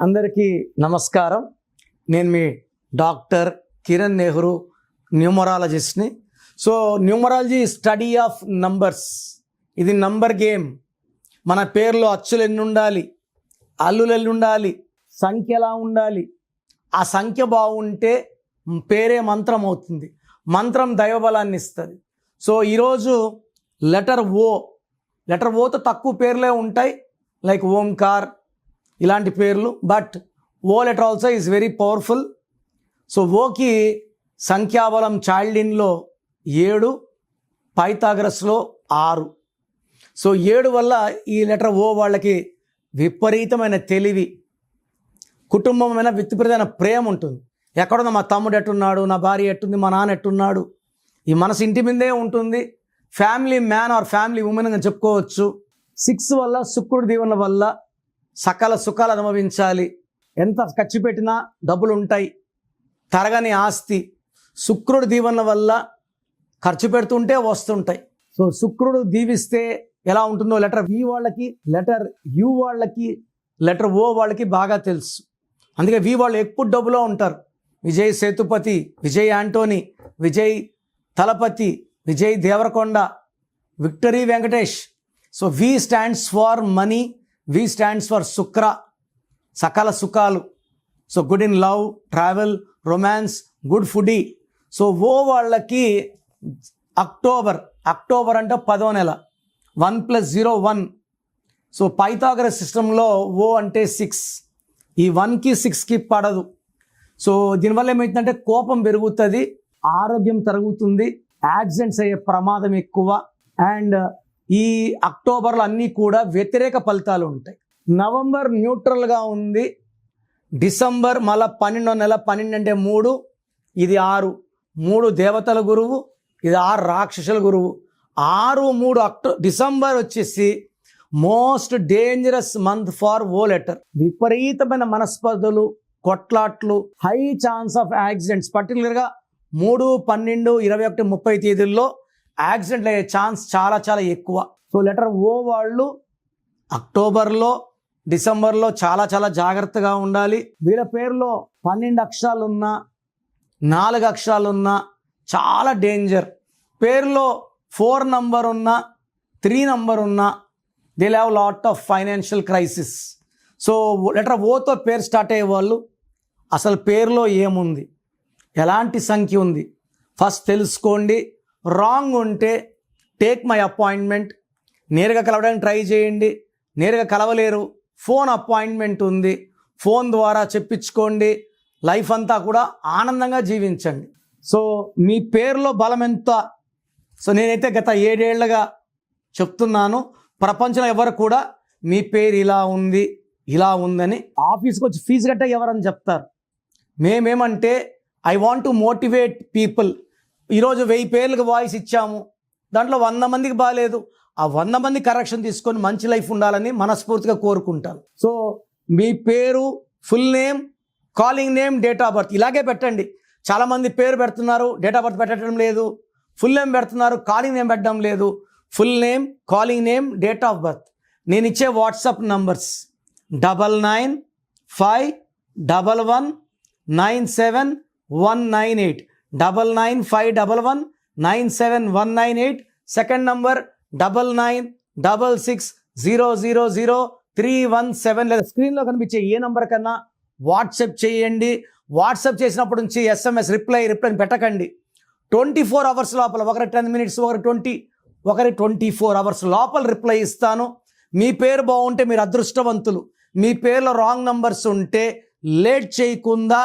అందరికీ నమస్కారం. నేను మీ డాక్టర్ కిరణ్ నెహ్రూ, న్యూమరాలజిస్ట్ని. So numerology study of numbers. ఇది నంబర్ గేమ్. మన పేర్లో అచ్చులు ఎన్ని ఉండాలి, అల్లులు ఎన్ని ఉండాలి, సంఖ్య ఎలా ఉండాలి, ఆ సంఖ్య బాగుంటే పేరే మంత్రం అవుతుంది. మంత్రం దైవబలాన్ని ఇస్తుంది. సో ఈరోజు లెటర్ ఓతో తక్కువ పేర్లే ఉంటాయి, లైక్ ఓంకార్ ఇలాంటి పేర్లు. But O letter also is very powerful. So ఓకి సంఖ్యాబలం చైల్డ్-ఇన్లో 7, పైథాగరస్లో 6. సో 7 వల్ల ఈ లెటర్ ఓ వాళ్ళకి విపరీతమైన తెలివి, కుటుంబమైన విపరీతమైన ప్రేమ ఉంటుంది. ఎక్కడున్నా మా తమ్ముడు ఎట్టున్నాడు, నా భార్య ఎట్టుంది, మా నాన్న ఎట్టున్నాడు, ఈ మనసు ఇంటి మీదే ఉంటుంది. Family man or family women అని చెప్పుకోవచ్చు. 6 వల్ల శుక్రుడి దీవెనల వల్ల సకల సుఖాలు అనుభవించాలి. ఎంత ఖర్చు పెట్టినా డబ్బులు ఉంటాయి, తరగని ఆస్తి. శుక్రుడు దీవెనల వల్ల ఖర్చు పెడుతుంటే వస్తుంటాయి. సో శుక్రుడు దీవిస్తే ఎలా ఉంటుందో లెటర్ వి వాళ్ళకి, లెటర్ యు వాళ్ళకి, లెటర్ ఓ వాళ్ళకి బాగా తెలుసు. అందుకే వి వాళ్ళు ఎప్పుడు డబ్బులో ఉంటారు. Vijay Sethupathi, Vijay Antony, Vijay Thalapathy, Vijay Deverakonda, victory Venkatesh. So V stands for money, V stands for Shukra, సకల సుఖాలు. So good in love, travel, romance, good foodie. So O వాళ్ళకి అక్టోబర్ అంటే 10వ నెల, 1 + 0 1. సో పైథాగరస్ సిస్టంలో ఓ అంటే 6. ఈ 1కి 6కి పడదు. సో దీనివల్ల ఏమవుతుందంటే కోపం పెరుగుతుంది, ఆరోగ్యం తరుగుతుంది, యాక్సిడెంట్స్ అయ్యే ప్రమాదం ఎక్కువ. అండ్ ఈ అక్టోబర్లో అన్నీ కూడా వ్యతిరేక ఫలితాలు ఉంటాయి. నవంబర్ న్యూట్రల్గా ఉంది. డిసెంబర్ మళ్ళీ 12వ నెల, 12 అంటే 3, ఇది 6. 3 దేవతల గురువు, ఇది 6 రాక్షసుల గురువు. 6, 3 డిసెంబర్ వచ్చేసి most dangerous month for O letter. విపరీతమైన మనస్పర్ధలు, కొట్లాట్లు, హై ఛాన్స్ ఆఫ్ యాక్సిడెంట్స్. పర్టికులర్గా 3, 12, 21, 30 తేదీల్లో యాక్సిడెంట్లు అయ్యే ఛాన్స్ చాలా చాలా ఎక్కువ. సో లెటర్ ఓ వాళ్ళు అక్టోబర్లో, డిసెంబర్లో చాలా చాలా జాగ్రత్తగా ఉండాలి. వీళ్ళ పేరులో 12 అక్షరాలున్నా, 4 అక్షరాలున్నా చాలా డేంజర్. పేరులో 4 నంబర్ ఉన్నా, 3 నంబర్ ఉన్నా, they have lot of financial crisis. So letter ఓతో పేరు స్టార్ట్ అయ్యే వాళ్ళు అసలు పేరులో ఏముంది, ఎలాంటి సంఖ్య ఉంది ఫస్ట్ తెలుసుకోండి. రాంగ్ ఉంటే టేక్ మై అపాయింట్మెంట్, నేరుగా కలవడానికి ట్రై చేయండి. నేరుగా కలవలేరు, ఫోన్ అపాయింట్మెంట్ ఉంది, ఫోన్ ద్వారా చెప్పించుకోండి. లైఫ్ అంతా కూడా ఆనందంగా జీవించండి. సో మీ పేరులో బలం ఎంత? సో నేనైతే గత 7 ఏళ్లుగా చెప్తున్నాను, ప్రపంచంలో ఎవరు కూడా మీ పేరు ఇలా ఉంది, ఇలా ఉందని ఆఫీస్కి వచ్చి ఫీజు కట్ట ఎవరని చెప్తారు. మేమేమంటే I want to motivate people. ఈరోజు 1000 పేర్లకు వాయిస్ ఇచ్చాము, దాంట్లో 100 మందికి బాగాలేదు, ఆ 100 మంది కరెక్షన్ తీసుకొని మంచి లైఫ్ ఉండాలని మనస్ఫూర్తిగా కోరుకుంటాను. సో మీ పేరు, full name, calling name, date of birth ఇలాగే పెట్టండి. చాలామంది పేరు పెడుతున్నారు, డేట్ ఆఫ్ బర్త్ పెట్టడం లేదు. ఫుల్ నేమ్ పెడుతున్నారు, కాలింగ్ నేమ్ పెట్టడం లేదు. Full name, calling name, date of birth. నేను ఇచ్చే వాట్సాప్ నంబర్స్ 9951197198, 9951197198. Second number 9966000317. లేదా స్క్రీన్లో కనిపించే ఏ నంబర్ కన్నా వాట్సాప్ చేయండి. వాట్సాప్ చేసినప్పటి నుంచి SMS రిప్లై పెట్టకండి. 24 అవర్స్ లోపల, ఒకరి 10 minutes, ఒకరి 24 అవర్స్ లోపల రిప్లై ఇస్తాను. మీ పేరు బాగుంటే మీరు అదృష్టవంతులు. మీ పేరులో రాంగ్ నంబర్స్ ఉంటే లేట్ చేయకుండా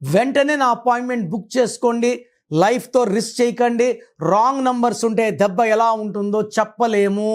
వెంటనే నా అపాయింట్మెంట్ బుక్ చేసుకోండి. లైఫ్తో రిస్క్ చేయకండి. రాంగ్ నంబర్స్ ఉంటే దెబ్బ ఎలా ఉంటుందో చెప్పలేము.